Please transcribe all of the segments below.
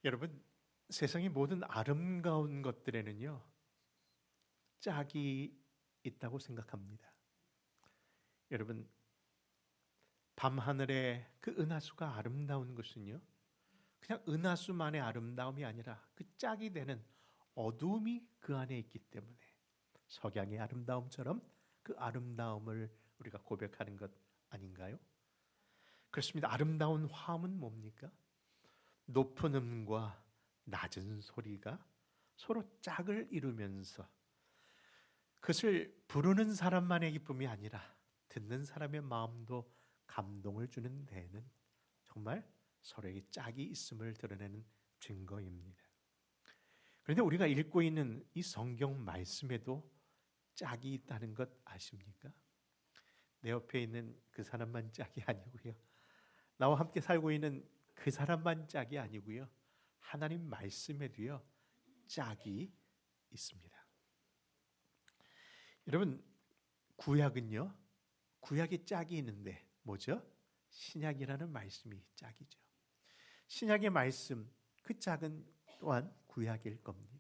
여러분, 세상의 모든 아름다운 것들에는요, 짝이 있다고 생각합니다. 여러분, 밤하늘의 그 은하수가 아름다운 것은요, 그냥 은하수만의 아름다움이 아니라 그 짝이 되는 어두움이 그 안에 있기 때문에 석양의 아름다움처럼 그 아름다움을 우리가 고백하는 것 아닌가요? 그렇습니다. 아름다운 화음은 뭡니까? 높은 음과 낮은 소리가 서로 짝을 이루면서 그것을 부르는 사람만의 기쁨이 아니라 듣는 사람의 마음도 감동을 주는 데에는 정말 서로의 짝이 있음을 드러내는 증거입니다. 그런데 우리가 읽고 있는 이 성경 말씀에도 짝이 있다는 것 아십니까? 내 옆에 있는 그 사람만 짝이 아니고요. 나와 함께 살고 있는 그 사람만 짝이 아니고요. 하나님 말씀에도요, 짝이 있습니다. 여러분, 구약은요, 구약에 짝이 있는데 뭐죠? 신약이라는 말씀이 짝이죠. 신약의 말씀, 그 짝은 또한 구약일 겁니다.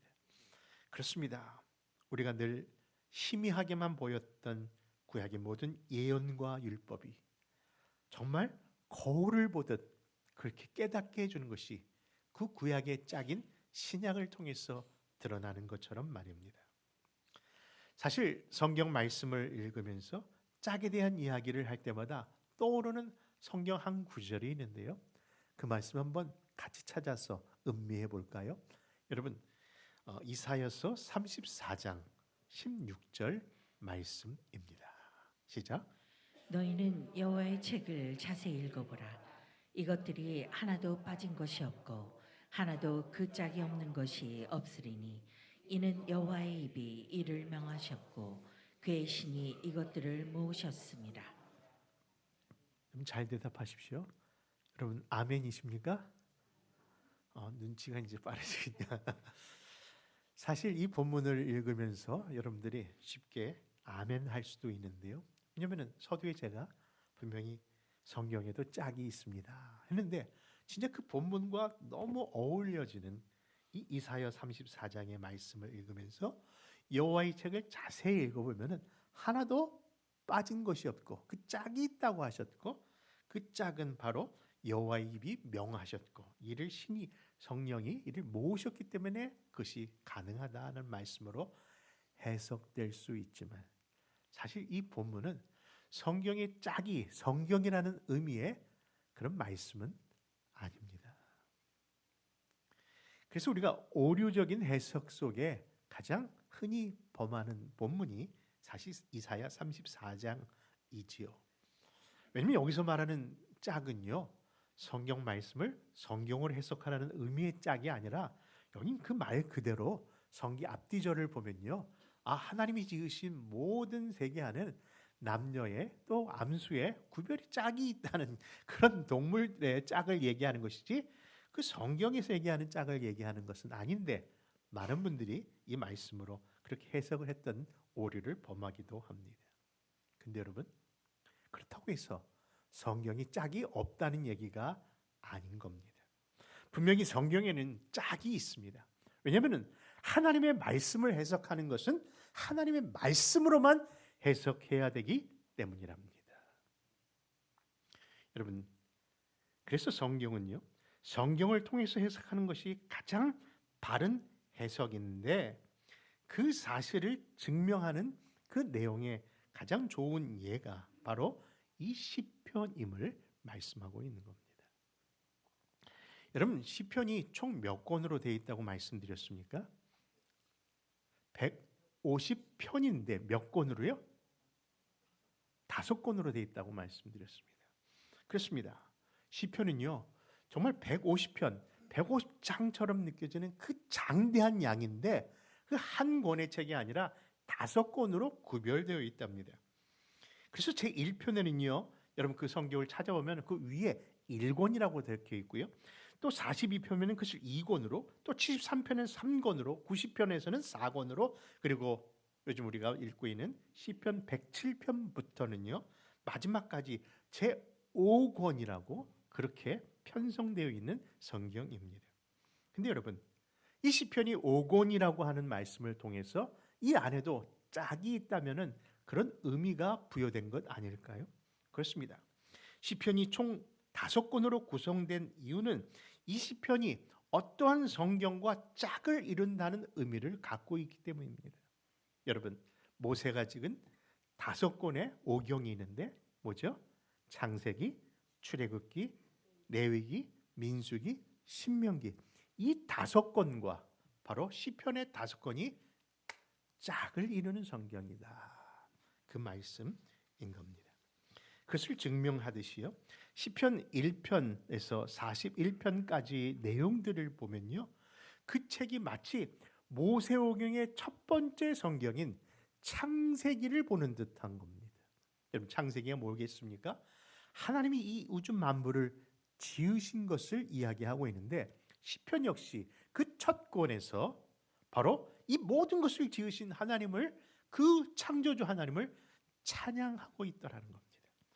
그렇습니다. 우리가 늘 희미하게만 보였던 구약의 모든 예언과 율법이 정말 거울을 보듯 그렇게 깨닫게 해주는 것이 그 구약의 짝인 신약을 통해서 드러나는 것처럼 말입니다. 사실 성경 말씀을 읽으면서 짝에 대한 이야기를 할 때마다 떠오르는 성경 한 구절이 있는데요. 그 말씀 한번 같이 찾아서 음미해 볼까요? 여러분, 이사야서 34장 16절 말씀입니다. 시작. 너희는 여호와의 책을 자세히 읽어보라. 이것들이 하나도 빠진 것이 없고 하나도 그 짝이 없는 것이 없으리니 이는 여호와의 입이 이를 명하셨고 그의 신이 이것들을 모으셨습니다. 잘 대답하십시오. 여러분, 아멘이십니까? 눈치가 이제 빠르시군요. 사실 이 본문을 읽으면서 여러분들이 쉽게 아멘 할 수도 있는데요. 왜냐하면 서두에 제가 분명히 성경에도 짝이 있습니다 했는데 진짜 그 본문과 너무 어울려지는 이 이사야 34장의 말씀을 읽으면서 여호와의 책을 자세히 읽어보면 하나도 빠진 것이 없고 그 짝이 있다고 하셨고 그 짝은 바로 여호와의 입이 명하셨고 이를 신이 성령이 이를 모으셨기 때문에 그것이 가능하다는 말씀으로 해석될 수 있지만 사실 이 본문은 성경의 짝이 성경이라는 의미의 그런 말씀은 아닙니다. 그래서 우리가 오류적인 해석 속에 가장 흔히 범하는 본문이 사실 이사야 34장이지요. 왜냐하면 여기서 말하는 짝은요, 성경 말씀을 성경으로 해석하라는 의미의 짝이 아니라 여긴 그 말 그대로 성기 앞뒤절을 보면요, 하나님이 지으신 모든 세계 안에는 남녀의 또 암수의 구별이 짝이 있다는 그런 동물의 짝을 얘기하는 것이지 그 성경에서 얘기하는 짝을 얘기하는 것은 아닌데 많은 분들이 이 말씀으로 그렇게 해석을 했던 오류를 범하기도 합니다. 근데 여러분, 그렇다고 해서 성경이 짝이 없다는 얘기가 아닌 겁니다. 분명히 성경에는 짝이 있습니다. 왜냐하면 하나님의 말씀을 해석하는 것은 하나님의 말씀으로만 해석해야 되기 때문이랍니다. 여러분, 그래서 성경은요, 성경을 통해서 해석하는 것이 가장 바른 해석인데 그 사실을 증명하는 그 내용의 가장 좋은 예가 바로 이 시편임을 말씀하고 있는 겁니다. 여러분, 시편이 총 몇 권으로 되어 있다고 말씀드렸습니까? 150편인데 몇 권으로요? 5권으로 되어 있다고 말씀드렸습니다. 그렇습니다. 시편은요, 정말 150편, 150장처럼 느껴지는 그 장대한 양인데 그 한 권의 책이 아니라 5권으로 구별되어 있답니다. 그래서 제1편에는요, 여러분 그 성경을 찾아보면 그 위에 1권이라고 적혀 있고요. 또 42편에는 그것을 2권으로, 또 73편에는 3권으로, 90편에서는 4권으로, 그리고 요즘 우리가 읽고 있는 시편 107편부터는요, 마지막까지 제5권이라고 그렇게 편성되어 있는 성경입니다. 근데 여러분, 이 시편이 오곤이라고 하는 말씀을 통해서 이 안에도 짝이 있다면은 그런 의미가 부여된 것 아닐까요? 그렇습니다. 시편이 총 5권으로 구성된 이유는 이 시편이 어떠한 성경과 짝을 이룬다는 의미를 갖고 있기 때문입니다. 여러분, 모세가 찍은 5권의 오경이 있는데 뭐죠? 창세기, 출애굽기, 레위기, 민수기, 신명기, 이 5권과 바로 시편의 5권이 짝을 이루는 성경이다. 그 말씀인 겁니다. 그것을 증명하듯이요, 시편 1편에서 41편까지 내용들을 보면요, 그 책이 마치 모세오경의 첫 번째 성경인 창세기를 보는 듯한 겁니다. 여러분, 창세기가 뭐겠습니까? 하나님이 이 우주 만물을 지으신 것을 이야기하고 있는데, 시편 역시 그 첫 권에서 바로 이 모든 것을 지으신 하나님을, 그 창조주 하나님을 찬양하고 있다라는 겁니다.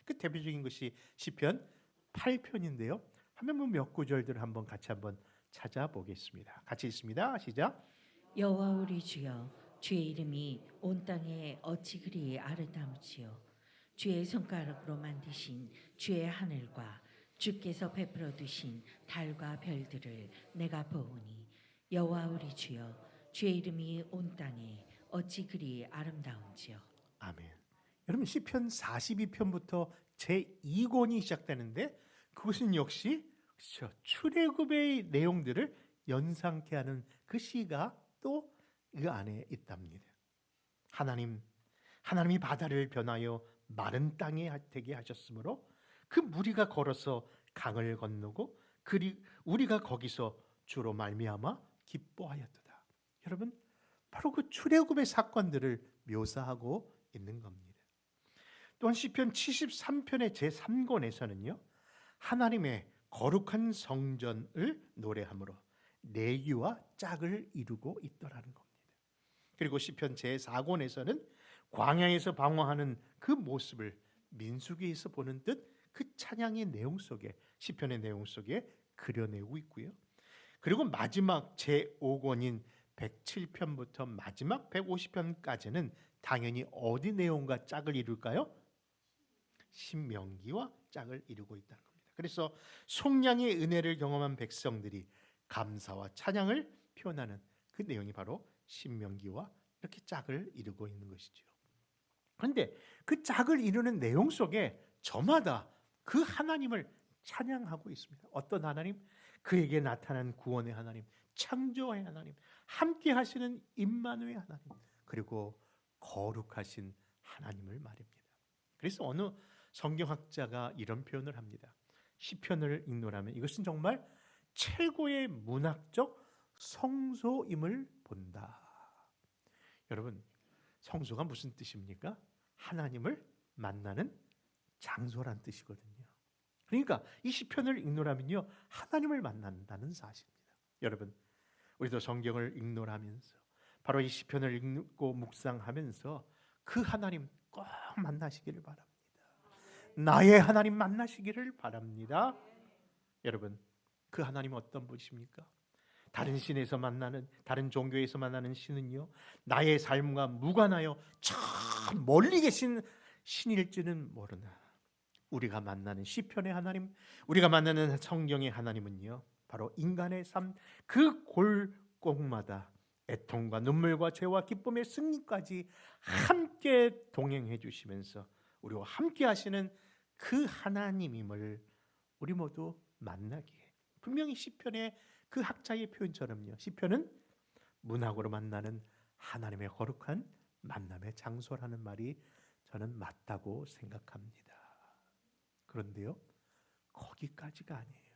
그 대표적인 것이 시편 8편인데요. 한번 몇 구절들을 한번 같이 한번 찾아보겠습니다. 같이 읽습니다. 시작. 여호와 우리 주여, 주의 이름이 온 땅에 어찌 그리 아름다운지요. 주의 손가락으로 만드신 주의 하늘과 주께서 베풀어 두신 달과 별들을 내가 보오니, 여호와 우리 주여, 주의 이름이 온 땅에 어찌 그리 아름다운지요. 아멘. 여러분, 시편 42편부터 제2권이 시작되는데 그것은 역시 그렇죠, 출애굽의 내용들을 연상케 하는 그 시가 또 그 안에 있답니다. 하나님이 바다를 변하여 마른 땅에 되게 하셨으므로 그 무리가 걸어서 강을 건너고 우리가 거기서 주로 말미암아 기뻐하였도다. 여러분, 바로 그 출애굽의 사건들을 묘사하고 있는 겁니다. 또한 시편 73편의 제3권에서는요, 하나님의 거룩한 성전을 노래함으로 내기와 짝을 이루고 있더라는 겁니다. 그리고 시편 제4권에서는 광야에서 방황하는 그 모습을 민수기에서 보는 듯 그 찬양의 내용 속에, 시편의 내용 속에 그려내고 있고요. 그리고 마지막 제5권인 107편부터 마지막 150편까지는 당연히 어디 내용과 짝을 이룰까요? 신명기와 짝을 이루고 있다는 겁니다. 그래서 속량의 은혜를 경험한 백성들이 감사와 찬양을 표현하는 그 내용이 바로 신명기와 이렇게 짝을 이루고 있는 것이죠. 그런데 그 짝을 이루는 내용 속에 저마다 그 하나님을 찬양하고 있습니다. 어떤 하나님? 그에게 나타난 구원의 하나님, 창조의 하나님, 함께 하시는 임마누엘 하나님, 그리고 거룩하신 하나님을 말입니다. 그래서 어느 성경학자가 이런 표현을 합니다. 시편을 읽노라면 이것은 정말 최고의 문학적 성소임을 본다. 여러분, 성소가 무슨 뜻입니까? 하나님을 만나는 장소란 뜻이거든요. 그러니까 이 시편을 읽노라면요, 하나님을 만난다는 사실입니다. 여러분, 우리도 성경을 읽노라면서 바로 이 시편을 읽고 묵상하면서 그 하나님 꼭 만나시기를 바랍니다. 나의 하나님 만나시기를 바랍니다. 여러분, 그 하나님은 어떤 분이십니까? 다른 신에서 만나는, 다른 종교에서 만나는 신은요, 나의 삶과 무관하여 저 멀리 계신 신일지는 모르나 우리가 만나는 시편의 하나님, 우리가 만나는 성경의 하나님은요, 바로 인간의 삶 그 골곡마다 애통과 눈물과 죄와 기쁨의 승리까지 함께 동행해 주시면서 우리와 함께 하시는 그 하나님임을 우리 모두 만나기에, 분명히 시편의 그 학자의 표현처럼요, 시편은 문학으로 만나는 하나님의 거룩한 만남의 장소라는 말이 저는 맞다고 생각합니다. 그런데요, 거기까지가 아니에요.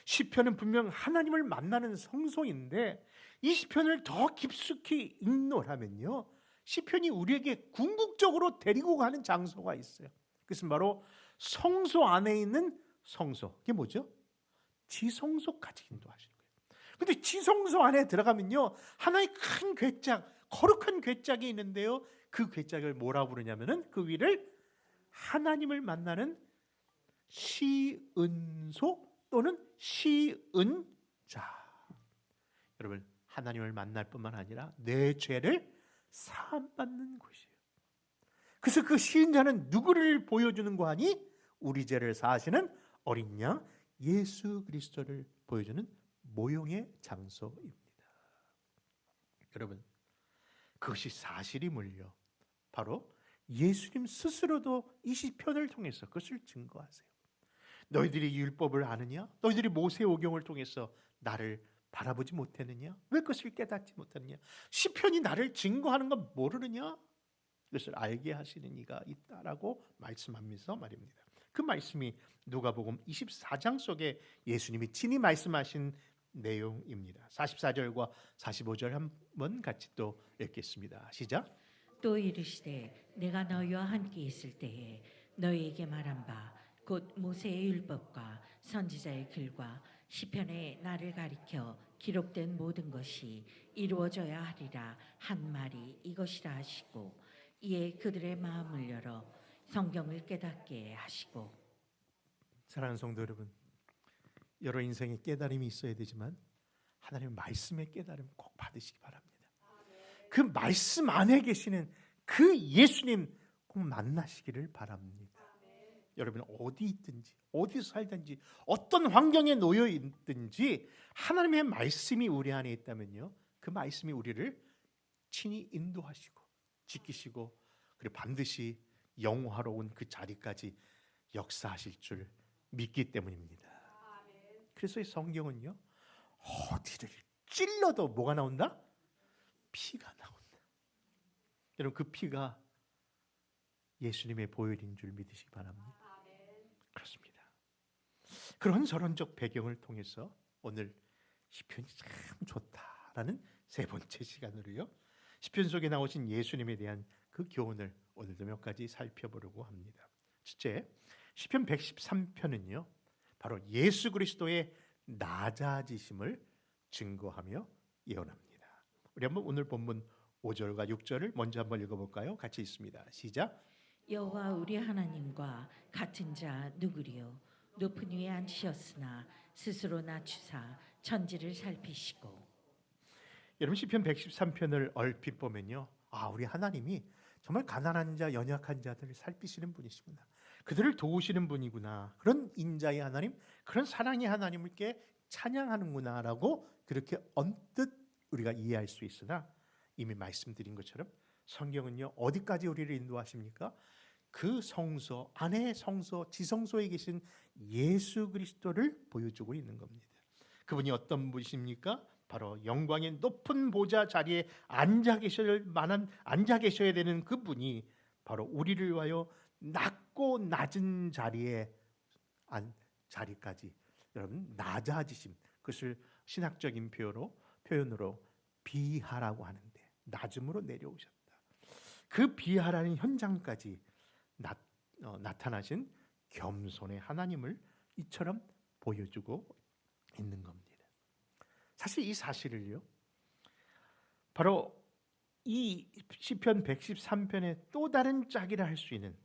시편은 분명 하나님을 만나는 성소인데 이 시편을 더 깊숙이 읽노라면요, 시편이 우리에게 궁극적으로 데리고 가는 장소가 있어요. 그것은 바로 성소 안에 있는 성소. 그게 뭐죠? 지성소까지 인도하시는 거예요. 근데 지성소 안에 들어가면요, 하나의 큰 궤짝, 거룩한 궤짝이 있는데요, 그 궤짝을 뭐라 부르냐면은 그 위를 하나님을 만나는 시은소 또는 시은자, 여러분, 하나님을 만날 뿐만 아니라 내 죄를 사함받는 곳이에요. 그래서 그 쉬운 자는 누구를 보여주는 거 하니? 우리 죄를 사하시는 어린 양 예수 그리스도를 보여주는 모형의 장소입니다. 여러분, 그것이 사실임을요, 바로 예수님 스스로도 이 시편을 통해서 그것을 증거하세요. 너희들이 율법을 아느냐? 너희들이 모세오경을 통해서 나를 바라보지 못했느냐? 왜 그것을 깨닫지 못했느냐? 시편이 나를 증거하는 건 모르느냐? 그것을 알게 하시는 이가 있다라고 말씀하면서 말입니다. 그 말씀이 누가복음 24장 속에 예수님이 친히 말씀하신 내용입니다. 44절과 45절 한번 같이 또 읽겠습니다. 시작. 또 이르시되 내가 너희와 함께 있을 때에 너희에게 말한 바 곧 모세의 율법과 선지자의 글과 시편에 나를 가리켜 기록된 모든 것이 이루어져야 하리라 한 말이 이것이라 하시고 이에 그들의 마음을 열어 성경을 깨닫게 하시고. 사랑하는 성도 여러분, 여러 인생에 깨달음이 있어야 되지만 하나님의 말씀의 깨달음 꼭 받으시기 바랍니다. 그 말씀 안에 계시는 그 예수님 꼭 만나시기를 바랍니다. 여러분, 어디 있든지 어디서 살든지 어떤 환경에 놓여 있든지 하나님의 말씀이 우리 안에 있다면요, 그 말씀이 우리를 친히 인도하시고 지키시고 그리고 반드시 영화로운 그 자리까지 역사하실 줄 믿기 때문입니다. 그래서 이 성경은요, 어디를 찔러도 뭐가 나온다? 피가 나온다. 여러분, 그 피가 예수님의 보혈인 줄 믿으시기 바랍니다. 그렇습니다. 그런 서론적 배경을 통해서 오늘 시편이 참 좋다라는 세 번째 시간으로요, 시편 속에 나오신 예수님에 대한 그 교훈을 오늘도 몇 가지 살펴보려고 합니다. 첫째, 시편 113편은요 바로 예수 그리스도의 낮아지심을 증거하며 예언합니다. 우리 한번 오늘 본문 5절과 6절을 먼저 한번 읽어볼까요? 같이 읽습니다. 시작. 여호와 우리 하나님과 같은 자 누구리요? 높은 위에 앉으셨으나 스스로 낮추사 천지를 살피시고. 여러분, 시편 113편을 얼핏 보면요, 우리 하나님이 정말 가난한 자, 연약한 자들을 살피시는 분이시구나, 그들을 도우시는 분이구나, 그런 인자의 하나님, 그런 사랑의 하나님께 찬양하는구나라고 그렇게 언뜻 우리가 이해할 수 있으나, 이미 말씀드린 것처럼 성경은요 어디까지 우리를 인도하십니까? 그 성소 안에, 성소 지성소에 계신 예수 그리스도를 보여주고 있는 겁니다. 그분이 어떤 분이십니까? 바로 영광의 높은 보좌 자리에 앉아 계셔야 되는 그분이 바로 우리를 위하여 낮고 낮은 자리까지 여러분 낮아지심, 그것을 신학적인 표현으로 비하라고 하는데, 낮음으로 내려오셨다. 그 비하라는 현장까지 나타나신 겸손의 하나님을 이처럼 보여주고 있는 겁니다. 사실 이 사실을요, 바로 이 시편 113편의 또 다른 짝이라 할 수 있는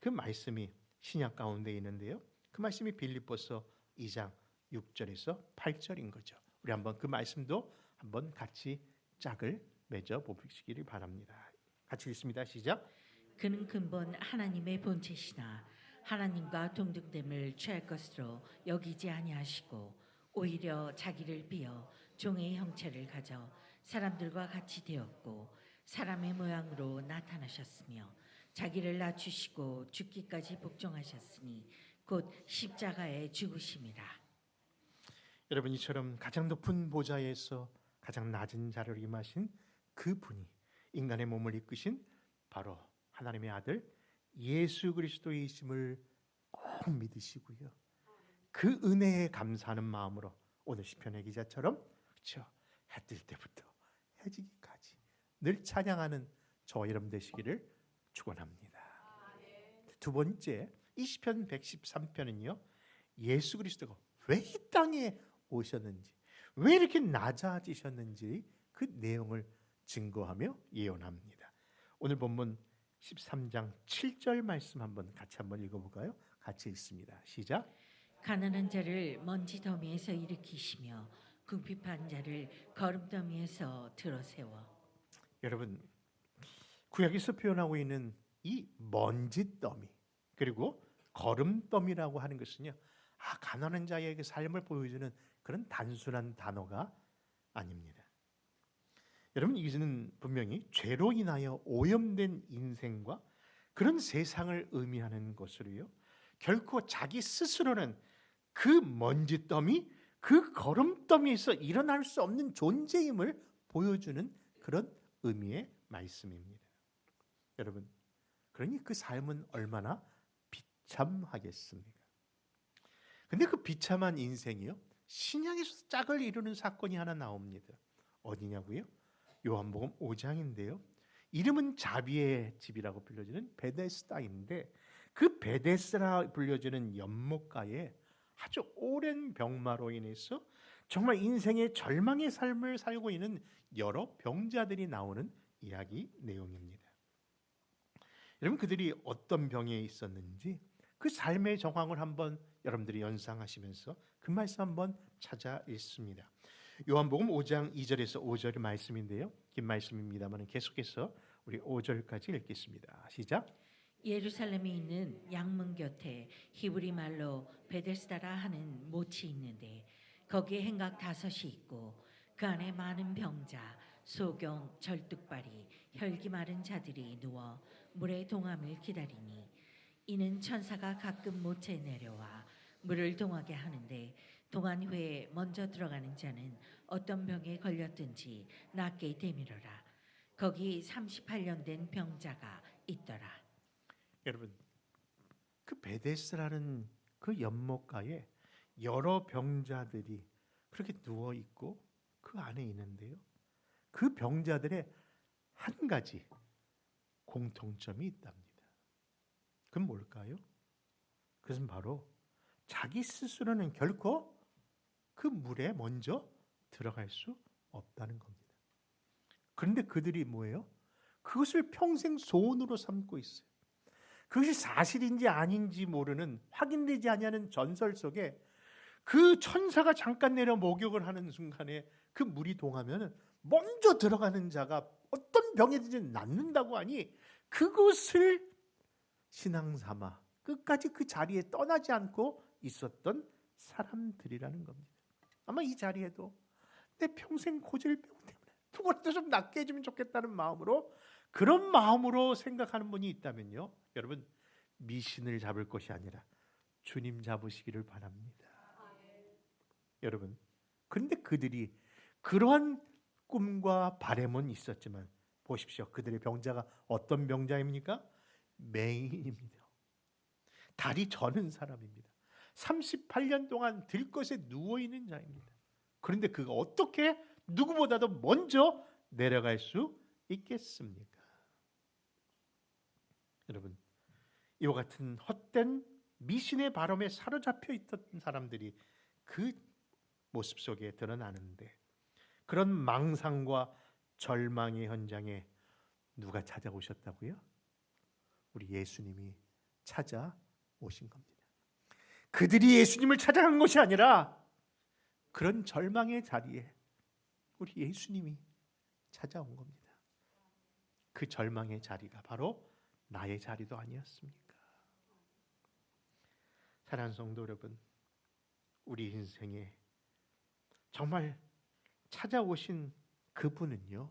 그 말씀이 신약 가운데 있는데요, 그 말씀이 빌립보서 2장 6절에서 8절인 거죠. 우리 한번 그 말씀도 한번 같이 짝을 맺어 보시기를 바랍니다. 같이 읽습니다. 시작. 그는 근본 하나님의 본체시나 하나님과 동등됨을 취할 것으로 여기지 아니하시고 오히려 자기를 비어 종의 형체를 가져 사람들과 같이 되었고 사람의 모양으로 나타나셨으며 자기를 낮추시고 죽기까지 복종하셨으니 곧 십자가에 죽으심이라. 여러분, 이처럼 가장 높은 보좌에서 가장 낮은 자리를 임하신 그분이 인간의 몸을 이끄신 바로 하나님의 아들 예수 그리스도이심을 꼭 믿으시고요, 그 은혜에 감사하는 마음으로 오늘 시편의 기자처럼, 그렇죠, 해 뜰 때부터 해지기까지 늘 찬양하는 저와 여러분 되시기를 축원합니다. 두 번째, 이 시편 113편은요 예수 그리스도가 왜 이 땅에 오셨는지, 왜 이렇게 낮아지셨는지 그 내용을 증거하며 예언합니다. 오늘 본문 13장 7절 말씀 같이 한번 읽어볼까요? 같이 읽습니다. 시작. 가난한 자를 먼지 더미에서 일으키시며 궁핍한 자를 거름더미에서 들어세워. 여러분, 구약에서 표현하고 있는 이 먼지더미 그리고 거름더미라고 하는 것은요, 가난한 자의 그 삶을 보여주는 그런 단순한 단어가 아닙니다. 여러분, 이것은 분명히 죄로 인하여 오염된 인생과 그런 세상을 의미하는 것으로요, 결코 자기 스스로는 그 먼지더미, 그 거름더미에서 일어날 수 없는 존재임을 보여주는 그런 의미의 말씀입니다. 여러분, 그러니 그 삶은 얼마나 비참하겠습니까? 근데 그 비참한 인생이요, 신약에서 짝을 이루는 사건이 하나 나옵니다. 어디냐고요? 요한복음 5장인데요. 이름은 자비의 집이라고 불려지는 베데스다인데, 그 베데스라 불려지는 연못가에 아주 오랜 병마로 인해서 정말 인생의 절망의 삶을 살고 있는 여러 병자들이 나오는 이야기 내용입니다. 여러분, 그들이 어떤 병에 있었는지 그 삶의 정황을 한번 여러분들이 연상하시면서 그 말씀 한번 찾아 읽습니다. 요한복음 5장 2절에서 5절의 말씀인데요, 긴 말씀입니다만 계속해서 우리 5절까지 읽겠습니다. 시작. 예루살렘에 있는 양문 곁에 히브리 말로 베데스다라 하는 못이 있는데 거기에 행각 5이 있고 그 안에 많은 병자, 소경, 절뚝발이, 혈기 마른 자들이 누워 물의 동함을 기다리니 이는 천사가 가끔 못에 내려와 물을 동하게 하는데 동한 후에 먼저 들어가는 자는 어떤 병에 걸렸든지 낫게 되밀어라. 거기 38년 된 병자가 있더라. 여러분, 그 베데스라는 그 연못가에 여러 병자들이 그렇게 누워 있고 그 안에 있는데요, 그 병자들의 한 가지 공통점이 있답니다. 그건 뭘까요? 그것은 바로 자기 스스로는 결코 그 물에 먼저 들어갈 수 없다는 겁니다. 그런데 그들이 뭐예요? 그것을 평생 소원으로 삼고 있어요. 그것이 사실인지 아닌지 모르는, 확인되지 아니하는 전설 속에 그 천사가 잠깐 내려 목욕을 하는 순간에 그 물이 동하면 먼저 들어가는 자가 어떤 병이든지 낫는다고 하니 그것을 신앙 삼아 끝까지 그 자리에 떠나지 않고 있었던 사람들이라는 겁니다. 아마 이 자리에도 내 평생 고질병 때문에 누구라도 좀 낫게 해주면 좋겠다는 마음으로, 그런 마음으로 생각하는 분이 있다면요, 여러분, 미신을 잡을 것이 아니라 주님 잡으시기를 바랍니다. 여러분, 그런데 그들이 그러한 꿈과 바램은 있었지만 보십시오, 그들의 병자가 어떤 병자입니까? 맹인입니다. 다리 저는 사람입니다. 38년 동안 들것에 누워있는 자입니다. 그런데 그가 어떻게 누구보다도 먼저 내려갈 수 있겠습니까? 여러분, 이와 같은 헛된 미신의 바람에 사로잡혀 있던 사람들이 그 모습 속에 드러나는데, 그런 망상과 절망의 현장에 누가 찾아오셨다고요? 우리 예수님이 찾아오신 겁니다. 그들이 예수님을 찾아간 것이 아니라 그런 절망의 자리에 우리 예수님이 찾아온 겁니다. 그 절망의 자리가 바로 나의 자리도 아니었습니까? 사랑하는 성도 여러분, 우리 인생에 정말 찾아오신 그분은요,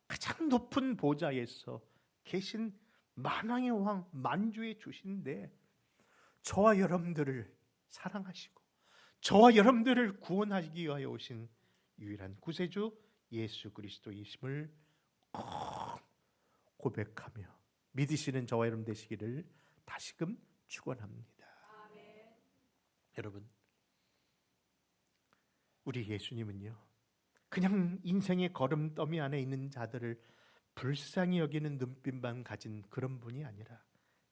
가장 높은 보좌에서 계신 만왕의 왕, 만주의 주신데 저와 여러분들을 사랑하시고 저와 여러분들을 구원하시기 위하여 오신 유일한 구세주 예수 그리스도이심을 꼭 고백하며 믿으시는 저와 여러분 되시기를 다시금 축원합니다. 여러분, 우리 예수님은요, 그냥 인생의 걸음더미 안에 있는 자들을 불쌍히 여기는 눈빛만 가진 그런 분이 아니라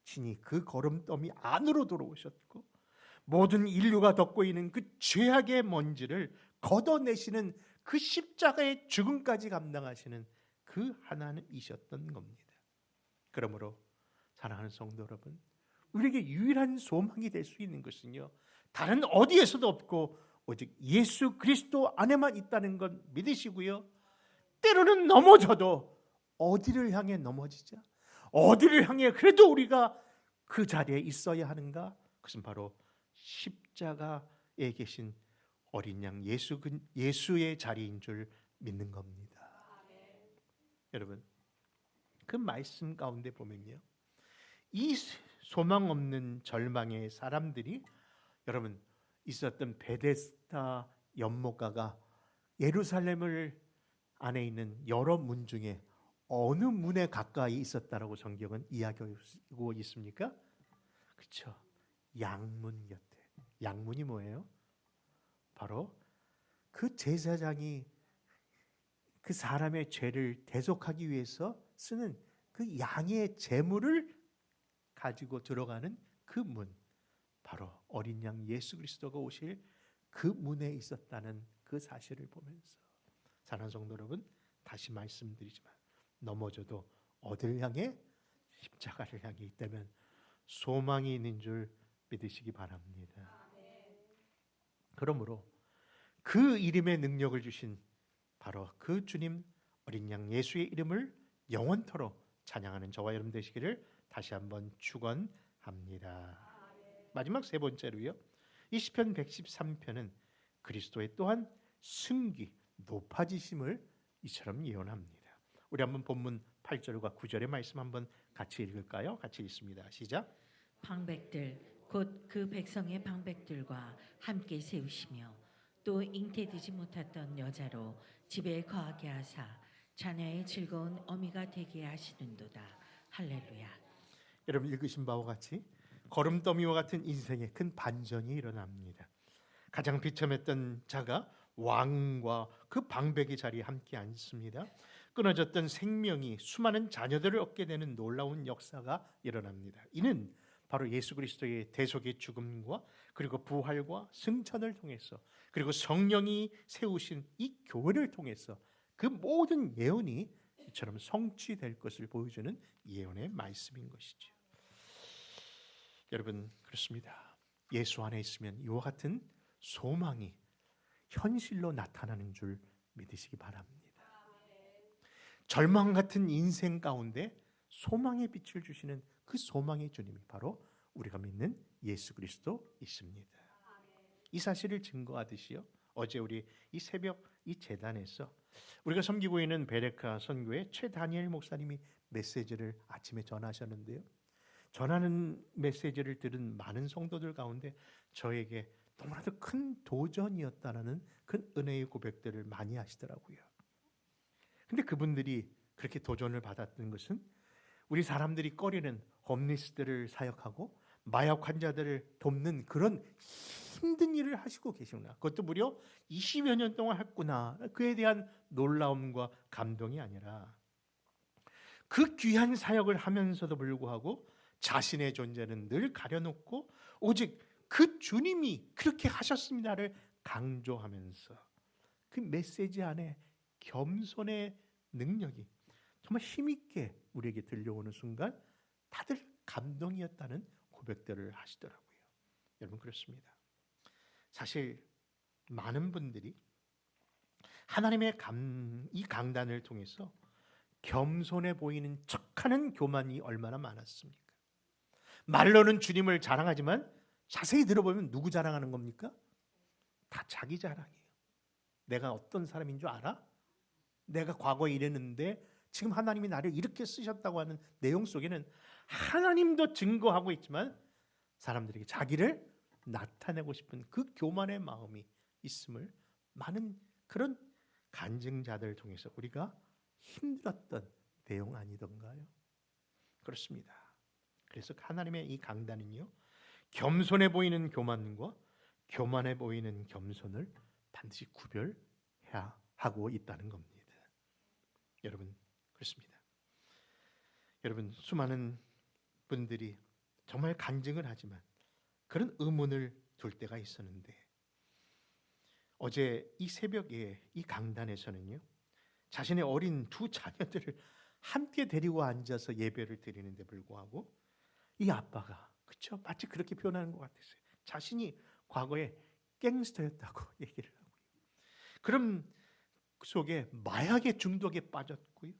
친히 그 걸음더미 안으로 들어오셨고 모든 인류가 덮고 있는 그 죄악의 먼지를 걷어내시는 그 십자가의 죽음까지 감당하시는 그 하나님이셨던 겁니다. 그러므로 사랑하는 성도 여러분, 우리에게 유일한 소망이 될 수 있는 것은요, 다른 어디에서도 없고 오직 예수 그리스도 안에만 있다는 건 믿으시고요. 때로는 넘어져도 어디를 향해 넘어지자? 어디를 향해 그래도 우리가 그 자리에 있어야 하는가? 그것은 바로 십자가에 계신 어린 양 예수의 자리인 줄 믿는 겁니다. 여러분, 그 말씀 가운데 보면요, 이 소망 없는 절망의 사람들이 여러분 있었던 베데스다 연못가가 예루살렘을 안에 있는 여러 문 중에 어느 문에 가까이 있었다라고 성경은 이야기하고 있습니까? 그렇죠. 양문 곁에. 양문이 뭐예요? 바로 그 제사장이 그 사람의 죄를 대속하기 위해서 쓰는 그 양의 제물을 가지고 들어가는 그 문, 바로 어린 양 예수 그리스도가 오실 그 문에 있었다는 그 사실을 보면서, 사랑하는 성도 여러분, 다시 말씀드리지만 넘어져도 어딜 향해? 십자가를 향해 있다면 소망이 있는 줄 믿으시기 바랍니다. 그러므로 그 이름의 능력을 주신 바로 그 주님 어린 양 예수의 이름을 영원토록 찬양하는 저와 여러분 되시기를 다시 한번 축원합니다. 마지막 세 번째로요, 이 시편 113편은 그리스도의 또한 승기, 높아지심을 이처럼 예언합니다. 우리 한번 본문 8절과 9절의 말씀 한번 같이 읽을까요? 같이 읽습니다. 시작. 방백들 곧 그 백성의 방백들과 함께 세우시며 또 잉태되지 못했던 여자로 집에 거하게 하사 자녀의 즐거운 어미가 되게 하시는도다. 할렐루야. 여러분 읽으신 바와 같이 거름더미와 같은 인생의 큰 반전이 일어납니다. 가장 비참했던 자가 왕과 그 방백의 자리에 함께 앉습니다. 끊어졌던 생명이 수많은 자녀들을 얻게 되는 놀라운 역사가 일어납니다. 이는 바로 예수 그리스도의 대속의 죽음과 그리고 부활과 승천을 통해서, 그리고 성령이 세우신 이 교회를 통해서 그 모든 예언이 이처럼 성취될 것을 보여주는 예언의 말씀인 것이죠. 여러분, 그렇습니다. 예수 안에 있으면 이와 같은 소망이 현실로 나타나는 줄 믿으시기 바랍니다. 절망 같은 인생 가운데 소망의 빛을 주시는 그 소망의 주님이 바로 우리가 믿는 예수 그리스도이십니다. 이 사실을 증거하듯이요, 어제 우리 이 새벽 이 제단에서 우리가 섬기고 있는 베레카 선교회 최다니엘 목사님이 메시지를 아침에 전하셨는데요, 전하는 메시지를 들은 많은 성도들 가운데 저에게 너무나도 큰 도전이었다라는 큰 은혜의 고백들을 많이 하시더라고요. 근데 그분들이 그렇게 도전을 받았던 것은 우리 사람들이 꺼리는 홈리스들을 사역하고 마약 환자들을 돕는 그런 힘든 일을 하시고 계시구나, 그것도 무려 20여 년 동안 했구나, 그에 대한 놀라움과 감동이 아니라 그 귀한 사역을 하면서도 불구하고 자신의 존재는 늘 가려놓고 오직 그 주님이 그렇게 하셨습니다를 강조하면서 그 메시지 안에 겸손의 능력이 정말 힘있게 우리에게 들려오는 순간 다들 감동이었다는 고백들을 하시더라고요. 여러분, 그렇습니다. 사실 많은 분들이 하나님의 이 강단을 통해서 겸손해 보이는 척하는 교만이 얼마나 많았습니까? 말로는 주님을 자랑하지만 자세히 들어보면 누구 자랑하는 겁니까? 다 자기 자랑이에요. 내가 어떤 사람인 줄 알아? 내가 과거에 이랬는데 지금 하나님이 나를 이렇게 쓰셨다고 하는 내용 속에는 하나님도 증거하고 있지만 사람들에게 자기를 나타내고 싶은 그 교만의 마음이 있음을 많은 그런 간증자들을 통해서 우리가 힘들었던 내용 아니던가요? 그렇습니다. 그래서 하나님의 이 강단은요, 겸손해 보이는 교만과 교만해 보이는 겸손을 반드시 구별해야 하고 있다는 겁니다. 여러분, 그렇습니다. 여러분, 수많은 분들이 정말 간증을 하지만 그런 의문을 둘 때가 있었는데, 어제 이 새벽에 이 강단에서는요, 자신의 어린 두 자녀들을 함께 데리고 앉아서 예배를 드리는데 불구하고 이 아빠가, 그렇죠, 마치 그렇게 표현하는 것 같았어요. 자신이 과거에 갱스터였다고 얘기를 하고요. 그럼 그 속에 마약의 중독에 빠졌고요.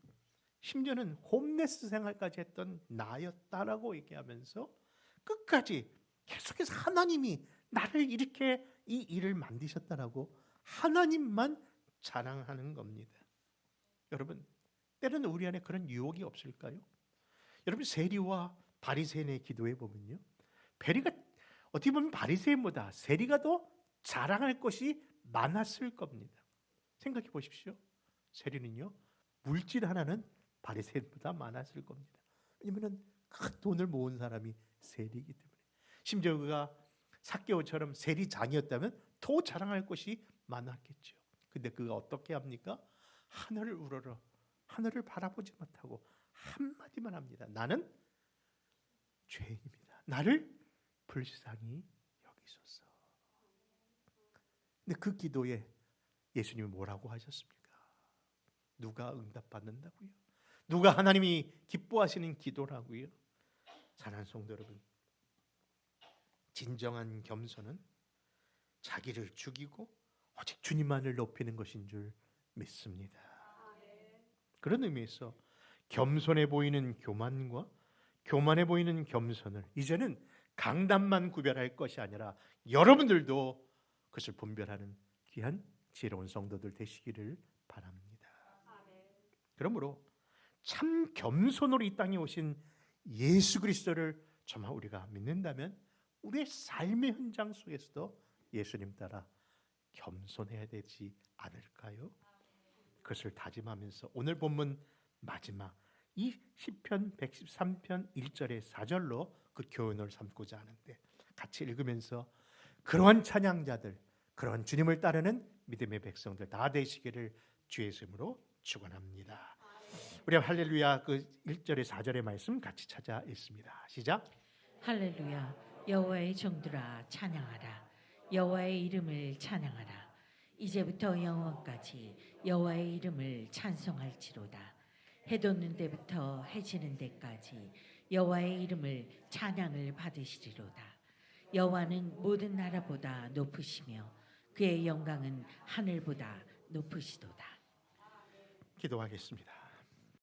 심지어는 홈레스 생활까지 했던 나였다라고 얘기하면서 끝까지 계속해서 하나님이 나를 이렇게 이 일을 만드셨다라고 하나님만 자랑하는 겁니다. 여러분, 때로는 우리 안에 그런 유혹이 없을까요? 여러분, 세리와 바리새인의 기도해 보면요, 베리가 어떻게 보면 바리새인보다 세리가 더 자랑할 것이 많았을 겁니다. 생각해 보십시오. 세리는요, 물질 하나는 바리새인보다 많았을 겁니다. 왜냐하면 큰 돈을 모은 사람이 세리이기 때문에. 심지어 그가 삭개오처럼 세리장이었다면 더 자랑할 것이 많았겠죠. 근데 그가 어떻게 합니까? 하늘을 우러러 하늘을 바라보지 못하고 한마디만 합니다. 나는 죄인입니다. 나를 불쌍히 여기소서. 근데 그 기도에 예수님이 뭐라고 하셨습니까? 누가 응답받는다고요? 누가 하나님이 기뻐하시는 기도라고요? 사랑하는 성도 여러분, 진정한 겸손은 자기를 죽이고 오직 주님만을 높이는 것인 줄 믿습니다. 그런 의미에서 겸손해 보이는 교만과 교만해 보이는 겸손을 이제는 강단만 구별할 것이 아니라 여러분들도 그것을 분별하는 귀한 지혜로운 성도들 되시기를 바랍니다. 그러므로 참 겸손으로 이 땅에 오신 예수 그리스도를 정말 우리가 믿는다면 우리의 삶의 현장 속에서도 예수님 따라 겸손해야 되지 않을까요? 그것을 다짐하면서 오늘 본문 마지막 이 시편 113편 1절에 4절로 그 교훈을 삼고자 하는데, 같이 읽으면서 그러한 찬양자들, 그러한 주님을 따르는 믿음의 백성들 다 되시기를 주의 이름으로 축원합니다. 우리 할렐루야 그 1절에 4절의 말씀 같이 찾아 읽습니다. 시작. 할렐루야. 여호와의 종들아 찬양하라. 여호와의 이름을 찬양하라. 이제부터 영원까지 여호와의 이름을 찬송할지로다. 해 돋는 데부터 해 지는 데까지 여호와의 이름을 찬양을 받으시리로다. 여호와는 모든 나라보다 높으시며 그의 영광은 하늘보다 높으시도다. 기도하겠습니다.